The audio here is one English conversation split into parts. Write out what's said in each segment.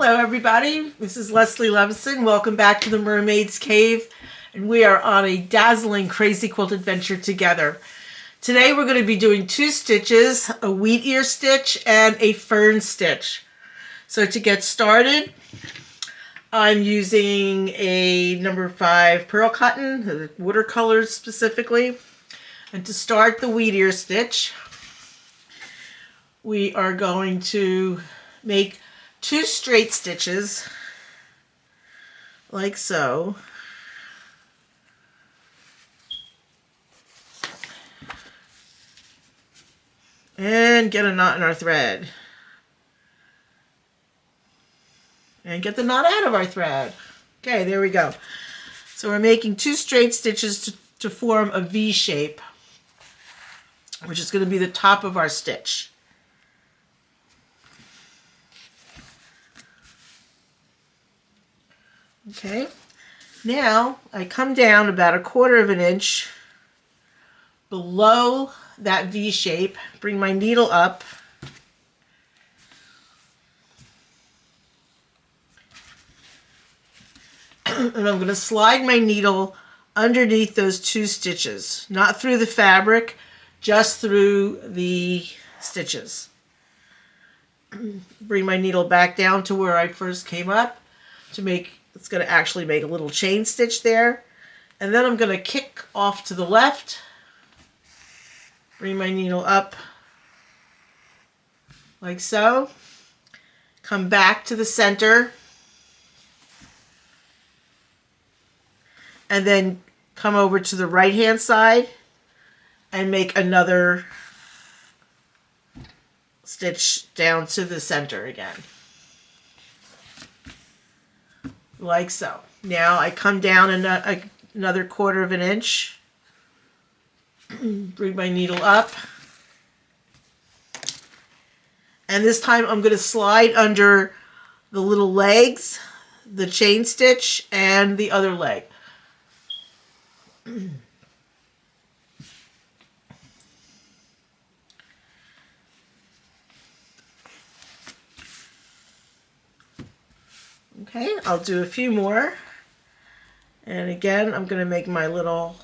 Hello everybody, this is Leslie Levison. Welcome back to the Mermaid's Cave, and we are on a dazzling crazy quilt adventure together. Today we're going to be doing two stitches, a Wheatear stitch and a Fern stitch. So to get started, I'm using a number 5 pearl cotton, watercolors specifically. And to start the Wheatear stitch, we are going to make 2 straight stitches, like so. And get a knot in our thread. And get the knot out of our thread. Okay, there we go. So we're making 2 straight stitches to form a V shape, which is going to be the top of our stitch. Okay, now I come down about 1/4 inch below that V shape, bring my needle up, and I'm going to slide my needle underneath those 2 stitches, not through the fabric, just through the stitches. Bring my needle back down to where I first came up to make, it's going to actually make a little chain stitch there. And then I'm going to kick off to the left, bring my needle up like so, come back to the center, and then come over to the right hand side and make another stitch down to the center again. Like so. Now I come down another 1/4 inch, bring my needle up, and this time I'm going to slide under the little legs, the chain stitch, and the other leg. Okay, I'll do a few more. And again, I'm going to make my little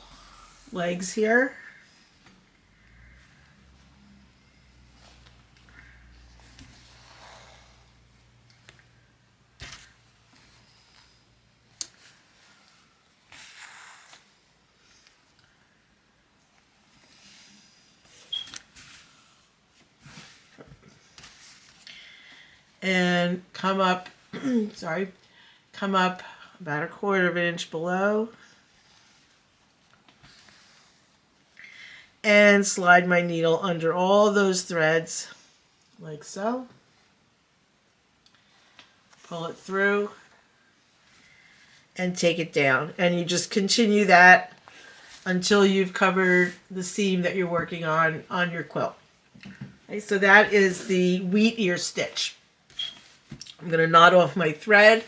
legs here. And come up, come up about 1/4 inch below and slide my needle under all those threads like so. Pull it through and take it down, and you just continue that until you've covered the seam that you're working on your quilt. Okay, so that is the Wheatear stitch. I'm going to knot off my thread.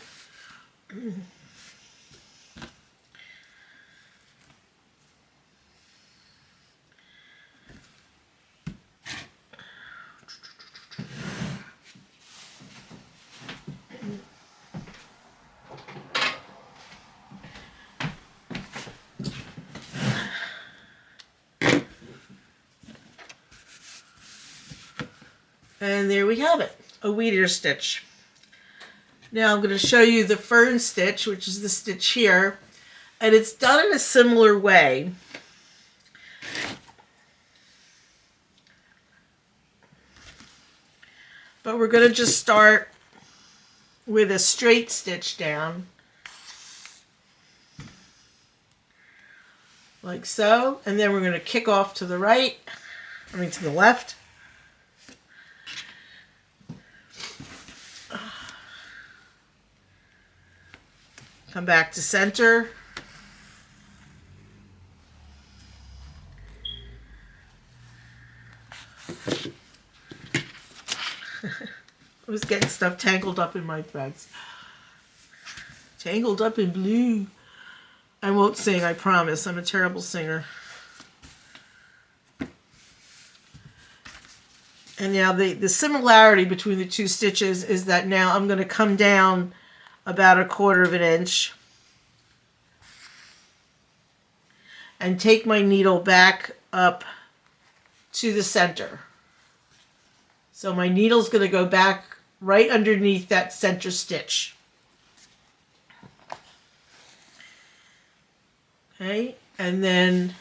And there we have it, a Wheatear stitch. Now I'm going to show you the Fern stitch, which is the stitch here, and it's done in a similar way. But we're going to just start with a straight stitch down, like so, and then we're going to kick off to the right, to the left. Come back to center. I was getting stuff tangled up in my threads. Tangled up in blue. I won't sing, I promise. I'm a terrible singer. And now the similarity between the two stitches is that now I'm going to come down about 1/4 of an inch and take my needle back up to the center. So my needle's going to go back right underneath that center stitch. Okay, and then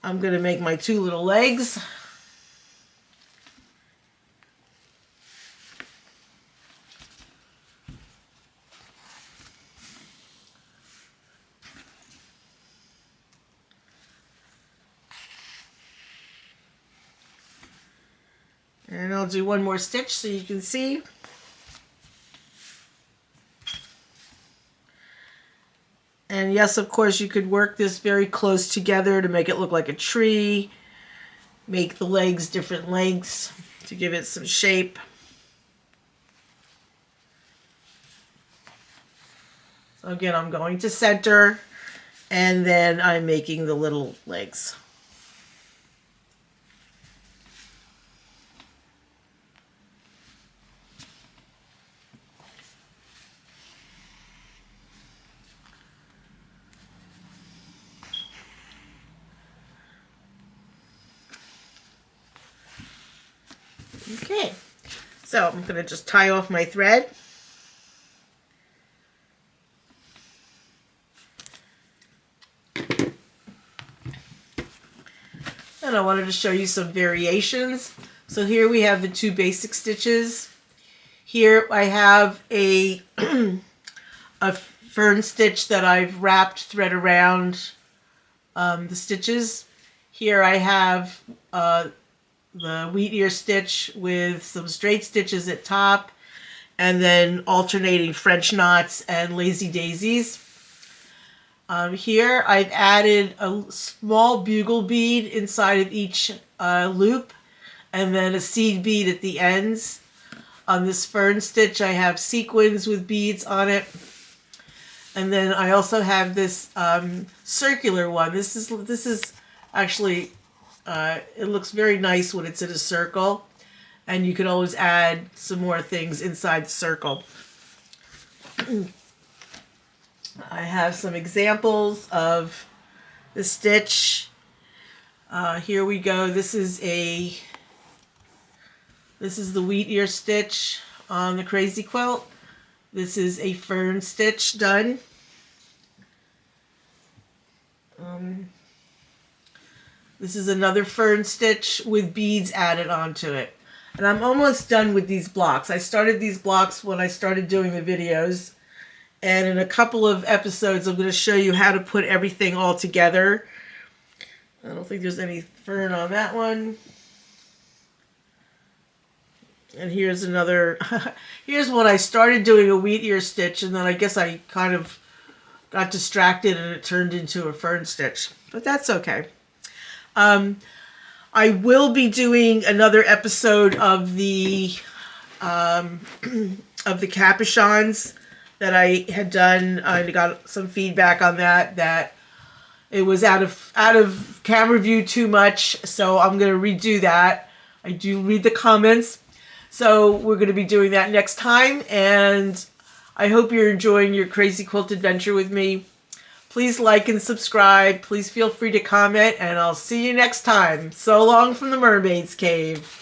I'm going to make my 2 little legs. And I'll do one more stitch so you can see. And yes, of course, you could work this very close together to make it look like a tree. Make the legs different lengths to give it some shape. So again, I'm going to center, and then I'm making the little legs. Okay, so I'm going to just tie off my thread. And I wanted to show you some variations. So here we have the 2 basic stitches. Here I have a, a fern stitch that I've wrapped thread around the stitches. Here I have the Wheatear stitch with some straight stitches at top, and then alternating French knots and lazy daisies. Here I've added a small bugle bead inside of each loop, and then a seed bead at the ends. On this fern stitch I have sequins with beads on it. And then I also have this circular one. This is actually it looks very nice when it's in a circle, and you can always add some more things inside the circle. I have some examples of the stitch. Here we go. This is the Wheatear stitch on the Crazy Quilt. This is a fern stitch done. This is another fern stitch with beads added onto it. And I'm almost done with these blocks. I started these blocks when I started doing the videos. And in a couple of episodes, I'm going to show you how to put everything all together. I don't think there's any fern on that one. And here's another, here's when I started doing a Wheatear stitch, and then I guess I kind of got distracted and it turned into a fern stitch. But that's okay. I will be doing another episode of the capuchons that I had done. I got some feedback on that it was out of camera view too much, so I'm going to redo that. I do read the comments, so we're going to be doing that next time, and I hope you're enjoying your crazy quilt adventure with me. Please like and subscribe. Please feel free to comment, and I'll see you next time. So long from the Mermaid's Cave.